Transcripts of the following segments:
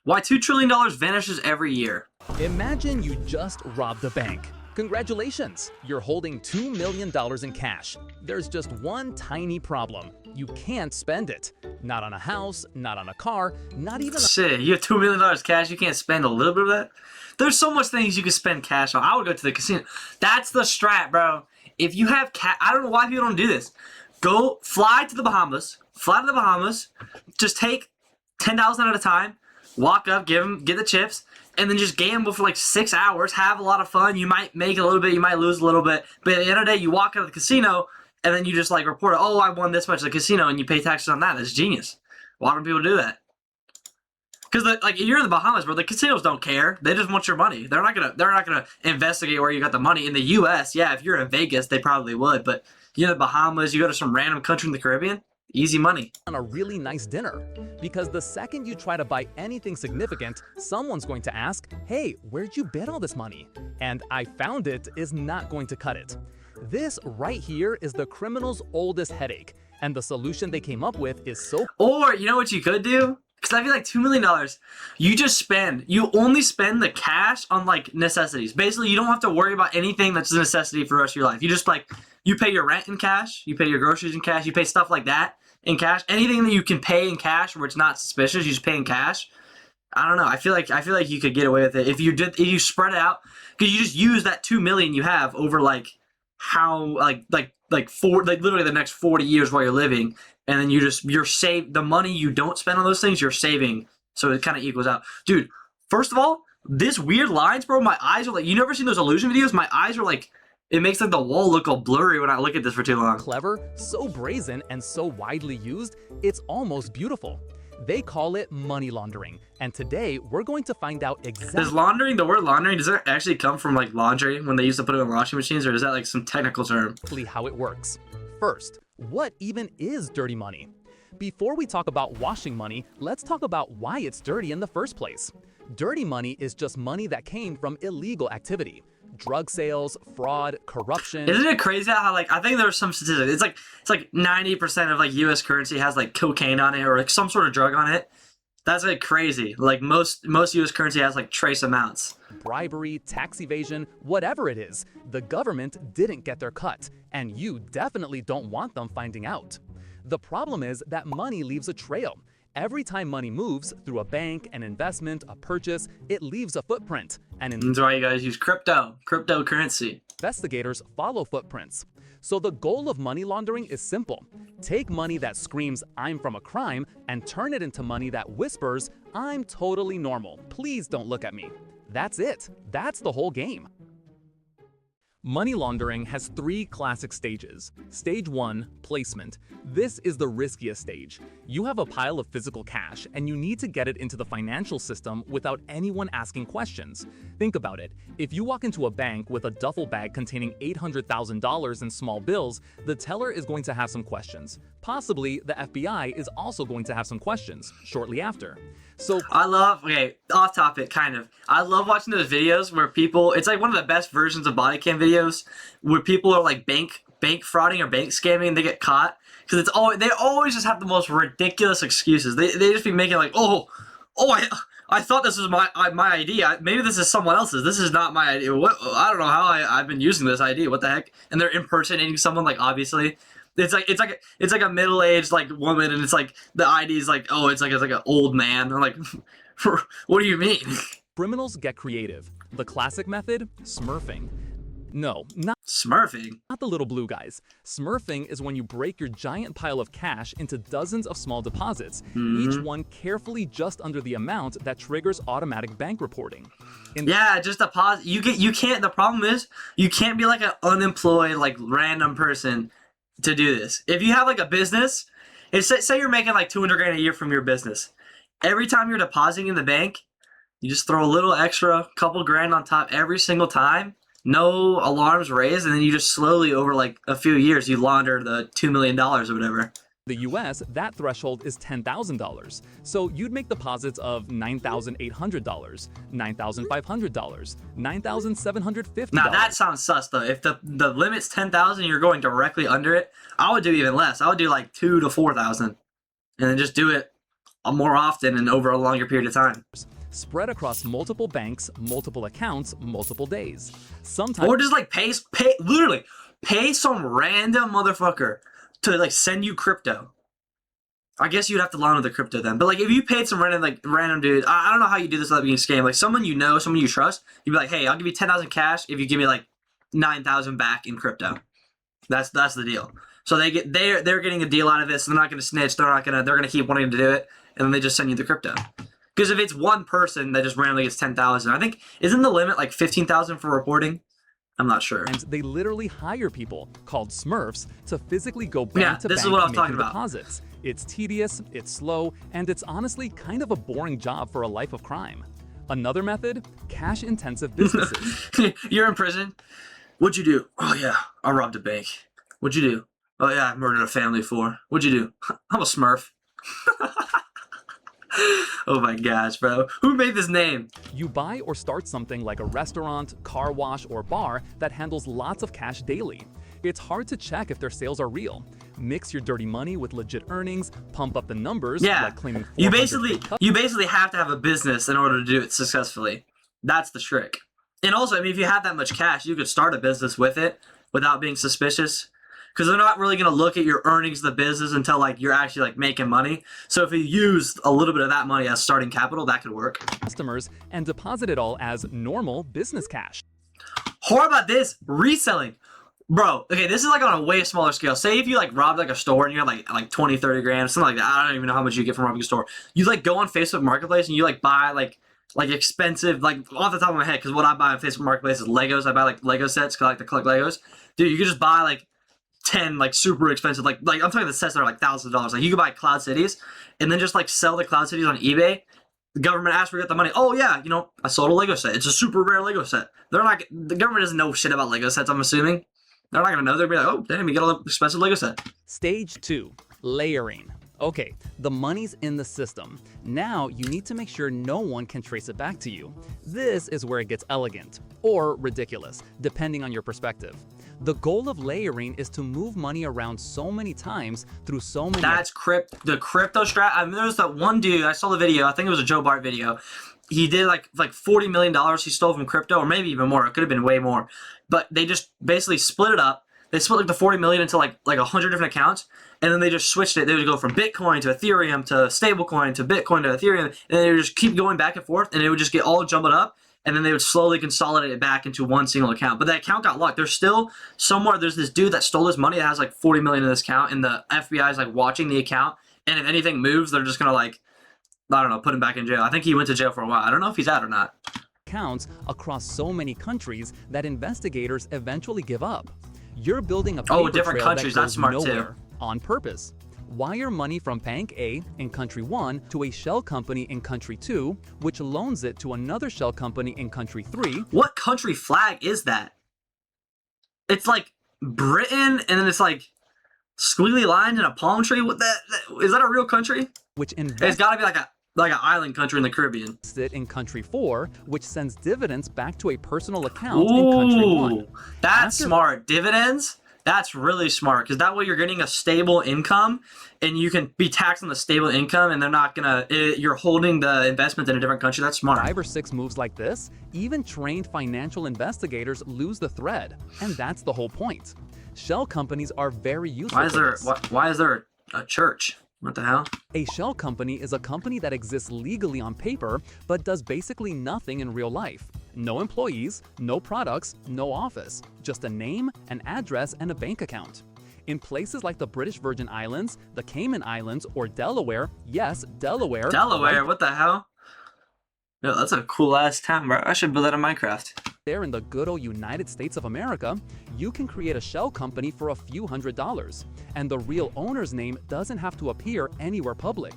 Why $2 trillion vanishes every year. Imagine you just robbed a bank. Congratulations! You're holding $2 million in cash. There's just one tiny problem. You can't spend it. Not on a house, not on a car, not even Shit, you have $2 million cash, you can't spend a little bit of that? There's so much things you can spend cash on. I would go to the casino. That's the strat, bro. If you have cash, I don't know why people don't do this. Go fly to the Bahamas. Fly to the Bahamas. Just take 10,000 at a time. Walk up, get the chips, and then just gamble for like 6 hours. Have a lot of fun. You might make a little bit, you might lose a little bit, but at the end of the day, you walk out of the casino, and then you just like report, oh, I won this much at the casino, and you pay taxes on that. That's genius. Why don't people do that? Because like you're in the Bahamas, bro. The casinos don't care. They just want your money. They're not gonna investigate where you got the money. In the U.S., yeah, if you're in Vegas, they probably would. But you're in the Bahamas, you go to some random country in the Caribbean, easy money. on a really nice dinner. Because the second you try to buy anything significant, someone's going to ask, hey, where'd you bet all this money? And I found it is not going to cut it. This right here is the criminal's oldest headache. And the solution they came up with is so... Or, you know what you could do? Because I feel like $2 million, you only spend the cash on, like, necessities. Basically, you don't have to worry about anything that's a necessity for the rest of your life. You just, like, you pay your rent in cash, you pay your groceries in cash, you pay stuff like that in cash. Anything that you can pay in cash where it's not suspicious, you just pay in cash. I don't know. I feel like you could get away with it if you spread it out, because you just use that $2 million you have over, like, literally the next 40 years while you're living. And then you're saving the money you don't spend on those things, you're saving. So it kind of equals out. Dude, first of all, this weird lines, bro, my eyes are like, you never seen those illusion videos? My eyes are like, it makes like the wall look all blurry when I look at this for too long. clever, so brazen, and so widely used, it's almost beautiful. They call it money laundering. And today, we're going to find out exactly... Does laundering, the word laundering, does it actually come from like laundry when they used to put it in washing machines, or is that like some technical term? how it works. First, what even is dirty money? Before we talk about washing money, let's talk about why it's dirty in the first place. Dirty money is just money that came from illegal activity. Drug sales, fraud, corruption. Isn't it crazy how, like, I think there's some statistics. It's like 90% of like U.S. currency has like cocaine on it or like some sort of drug on it. That's like crazy. Like most U.S. currency has like trace amounts. Bribery, tax evasion, whatever it is, the government didn't get their cut, and you definitely don't want them finding out. The problem is that money leaves a trail. Every time money moves through a bank, an investment, a purchase, it leaves a footprint. And That's why you guys use cryptocurrency. investigators follow footprints. So the goal of money laundering is simple. Take money that screams, I'm from a crime, and turn it into money that whispers, I'm totally normal. Please don't look at me. That's it. That's the whole game. Money laundering has 3 classic stages. Stage 1, placement. This is the riskiest stage. You have a pile of physical cash and you need to get it into the financial system without anyone asking questions. Think about it. If you walk into a bank with a duffel bag containing $800,000 in small bills, the teller is going to have some questions. Possibly the FBI is also going to have some questions shortly after. So Okay, off topic, kind of. I love watching those videos where people, it's like one of the best versions of body cam videos where people are like bank frauding or bank scamming and they get caught. Because they always just have the most ridiculous excuses. They just be making like, I thought this was my ID. Maybe this is someone else's. This is not my ID. I don't know how I've been using this ID. What the heck? And they're impersonating someone, like, obviously. It's like a middle-aged like woman, and it's like the ID is like, oh, it's like an old man. I'm like, what do you mean? criminals get creative. The classic method, smurfing. No, not Smurfing? the little blue guys. Smurfing is when you break your giant pile of cash into dozens of small deposits, each one carefully just under the amount that triggers automatic bank reporting. Yeah, just deposit. You can't. The problem is you can't be like an unemployed like random person to do this. If you have like a business, say you're making like 200 grand a year from your business, every time you're depositing in the bank, you just throw a little extra, couple grand on top every single time. No alarms raised, and then you just slowly over like a few years you launder the $2 million or whatever. The US, that threshold is $10,000. So you'd make deposits of $9,800, $9,500, $9,750. Now that sounds sus though. If the limit's 10,000, you're going directly under it. I would do even less. I would do like 2,000 to 4,000, and then just do it more often and over a longer period of time. spread across multiple banks, multiple accounts, multiple days. Sometimes Or just like literally pay some random motherfucker to like send you crypto. I guess you'd have to launder the crypto then. But like if you paid some random dude, I don't know how you do this without being scammed. Like someone you know, someone you trust, you'd be like, hey, I'll give you 10,000 cash if you give me like 9,000 back in crypto. That's the deal. So they're getting a deal out of this. So they're not gonna snitch. They're gonna keep wanting to do it, and then they just send you the crypto. Because if it's one person that just randomly gets 10,000, I think isn't the limit like 15,000 for reporting? I'm not sure. And they literally hire people called Smurfs to physically go bank to this bank is what I was making talking about. deposits. It's tedious, it's slow, and it's honestly kind of a boring job for a life of crime. Another method, cash-intensive businesses. You're in prison. What'd you do? Oh yeah, I robbed a bank. What'd you do? Oh yeah, I murdered a family of 4. What'd you do? I'm a Smurf. Oh my gosh, bro. Who made this name? You buy or start something like a restaurant, car wash, or bar that handles lots of cash daily. It's hard to check if their sales are real. Mix your dirty money with legit earnings, pump up the numbers, like claiming 400 you basically have to have a business in order to do it successfully. That's the trick. And also, I mean, if you have that much cash, you could start a business with it without being suspicious. Because they're not really going to look at your earnings of the business until like you're actually like making money. So if you use a little bit of that money as starting capital, that could work. Customers and deposit it all as normal business cash. How about this? Reselling. Bro, okay, this is like on a way smaller scale. Say if you like robbed like a store and you had like 20, 30 grand, something like that. I don't even know how much you get from robbing a store. You like go on Facebook Marketplace and you like buy like expensive, like off the top of my head, because what I buy on Facebook Marketplace is Legos. I buy like Lego sets because I like to collect Legos. Dude, you could just buy like 10 like super expensive, like I'm talking the sets that are like $1,000. Like you could buy Cloud Cities and then just like sell the Cloud Cities on eBay. The government asks where you get the money. Oh yeah, you know, I sold a Lego set. It's a super rare Lego set. The government doesn't know shit about Lego sets, I'm assuming. They're not gonna know. They'll be like, oh damn, you got an expensive Lego set. Stage 2, layering. Okay, the money's in the system. Now you need to make sure no one can trace it back to you. This is where it gets elegant, or ridiculous, depending on your perspective. The goal of layering is to move money around so many times through so many... That's the crypto strat. I mean, there was that one dude, I saw the video, I think it was a Joe Bart video. He did like $40 million he stole from crypto, or maybe even more. It could have been way more. But they just basically split it up. They split like the 40 million into like 100 different accounts, and then they just switched it. They would go from Bitcoin to Ethereum to stablecoin to Bitcoin to Ethereum, and they would just keep going back and forth, and it would just get all jumbled up, and then they would slowly consolidate it back into one single account. But that account got locked. There's still somewhere, there's this dude that stole his money that has like 40 million in this account, and the FBI is like watching the account, and if anything moves, they're just gonna like, I don't know, put him back in jail. I think he went to jail for a while. I don't know if he's out or not. Accounts across so many countries that investigators eventually give up. You're building a paper different trail countries. that That's goes smart nowhere too. on purpose. Wire money from Bank A in country 1 to a shell company in country 2, which loans it to another shell company in country 3. What country flag is that? It's like Britain, and then it's like squiggly lines and a palm tree. What is that a real country? Which It's got to be like an island country in the Caribbean. It in country 4, which sends dividends back to a personal account in country 1. That's smart. Dividends? That's really smart, because that way you're getting a stable income, and you can be taxed on the stable income, and they're not gonna. You're holding the investment in a different country. That's smart. 5 or 6 moves like this, even trained financial investigators lose the thread, and that's the whole point. Shell companies are very useful. Why is there a church? What the hell? A shell company is a company that exists legally on paper, but does basically nothing in real life. No employees, no products, no office, just a name, an address, and a bank account. In places like the British Virgin Islands, the Cayman Islands, or Delaware, yes, Delaware. Delaware? What the hell? Yo, that's a cool ass town, bro. I should build that in Minecraft. There in the good old United States of America, you can create a shell company for a few $100s, and the real owner's name doesn't have to appear anywhere public.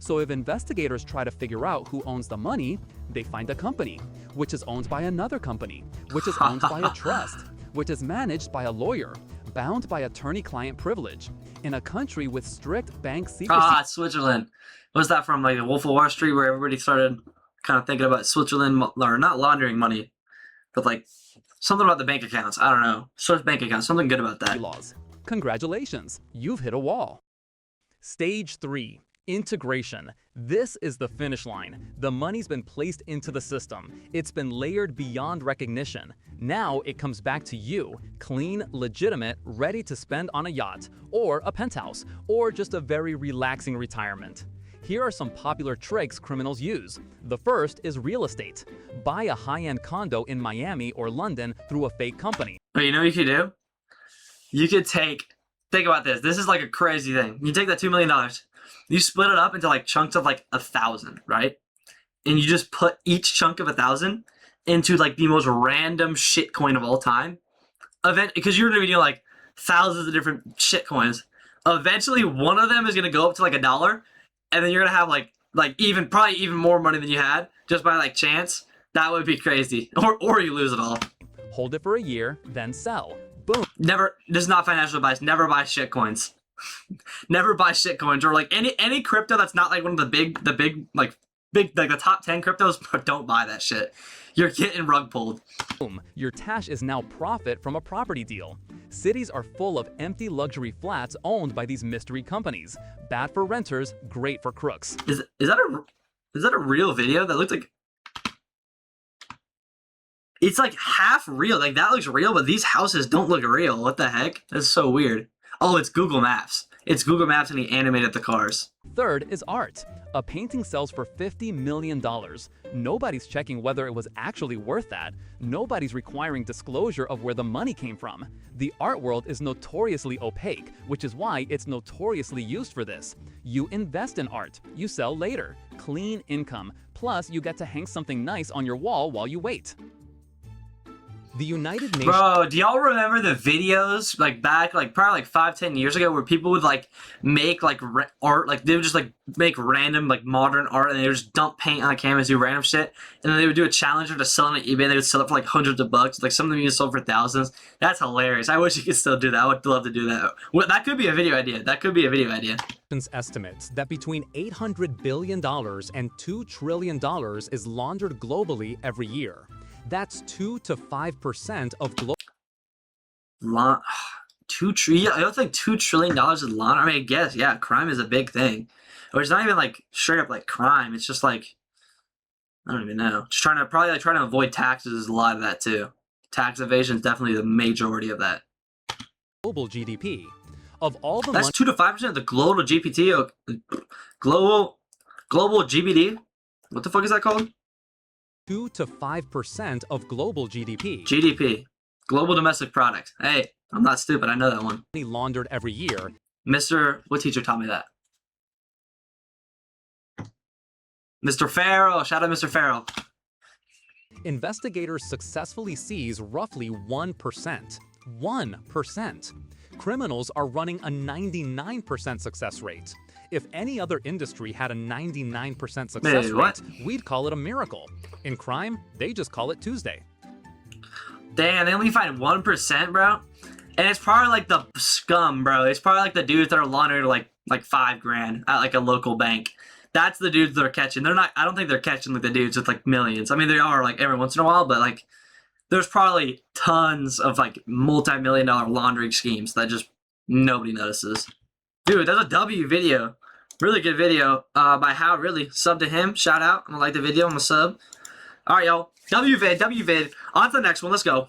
So if investigators try to figure out who owns the money, they find a company, which is owned by another company, which is owned by a trust, which is managed by a lawyer, bound by attorney-client privilege, in a country with strict bank secrecy. Switzerland. Was that from like the Wolf of Wall Street, where everybody started kind of thinking about Switzerland, or not laundering money, but like something about the bank accounts? I don't know. Swiss bank accounts. Something good about that. Laws. Congratulations, you've hit a wall. Stage 3. Integration. This is the finish line. The money's been placed into the system. It's been layered beyond recognition. Now it comes back to you, clean, legitimate, ready to spend on a yacht, or a penthouse, or just a very relaxing retirement. Here are some popular tricks criminals use. The first is real estate. Buy a high-end condo in Miami or London through a fake company. But you know what you could do? You could think about this. This is like a crazy thing. You take that $2 million, you split it up into like chunks of like 1,000, right? And you just put each chunk of 1,000 into like the most random shit coin of all time. Because you're gonna be doing like thousands of different shit coins. Eventually, one of them is gonna go up to like $1, and then you're gonna have like probably even more money than you had just by like chance. That would be crazy. Or you lose it all. Hold it for a year, then sell. Boom. Never. This is not financial advice. Never buy shit coins. Never buy shit coins or like any crypto that's not like one of the big the top 10 cryptos. Don't buy that shit. You're getting rug pulled. Boom. Your Tash is now profit from a property deal. Cities are full of empty luxury flats owned by these mystery companies. Bad for renters, great for crooks. Is that a real video? That looks like it's like half real. Like that looks real, but these houses don't look real. What the heck? That's so weird. Oh, it's Google Maps. It's Google Maps and he animated the cars. Third is art. A painting sells for $50 million. Nobody's checking whether it was actually worth that. Nobody's requiring disclosure of where the money came from. The art world is notoriously opaque, which is why it's notoriously used for this. You invest in art. You sell later. Clean income. Plus, you get to hang something nice on your wall while you wait. The United Nations. Bro, do y'all remember the videos like back like probably like 5-10 years ago where people would like make like art, like they would just like make random like modern art and they would just dump paint on a canvas, do random shit, and then they would do a challenge or to sell it on eBay. They would sell it for like hundreds of bucks. Like some of them even sold for thousands. That's hilarious. I wish you could still do that. I would love to do that. Well, that could be a video idea. That could be a video idea. Estimates that between $800 billion and $2 trillion is laundered globally every year. That's 2 to 5% of global. I don't think $2 trillion is laundering. I mean, I guess, yeah, crime is a big thing. Or it's not even like straight up like crime. It's just like, I don't even know. Just trying to avoid taxes is a lot of that too. Tax evasion is definitely the majority of that. Global GDP. Of all the That's 2 to 5% of the global GPT. Global GBD. What the fuck is that called? 2 to 5% of global GDP. GDP. Global domestic product. Hey, I'm not stupid. I know that one. Laundered every year. What teacher taught me that? Mr. Farrell. Shout out Mr. Farrell. Investigators successfully seize roughly 1%. 1%. Criminals are running a 99% success rate. If any other industry had a 99% success rate, we'd call it a miracle. In crime, they just call it Tuesday. Damn, they only find 1%, bro. And it's probably like the scum, bro. It's probably like the dudes that are laundering like $5,000 at like a local bank. That's the dudes they're catching. They're not. I don't think they're catching like the dudes with like millions. I mean, they are like every once in a while, but like there's probably tons of like multi-million-dollar laundering schemes that just nobody notices. Dude, that's a W video. Really good video by How Really. Sub to him. Shout out. I'm gonna like the video. I'm gonna sub. All right, y'all. W vid. On to the next one. Let's go.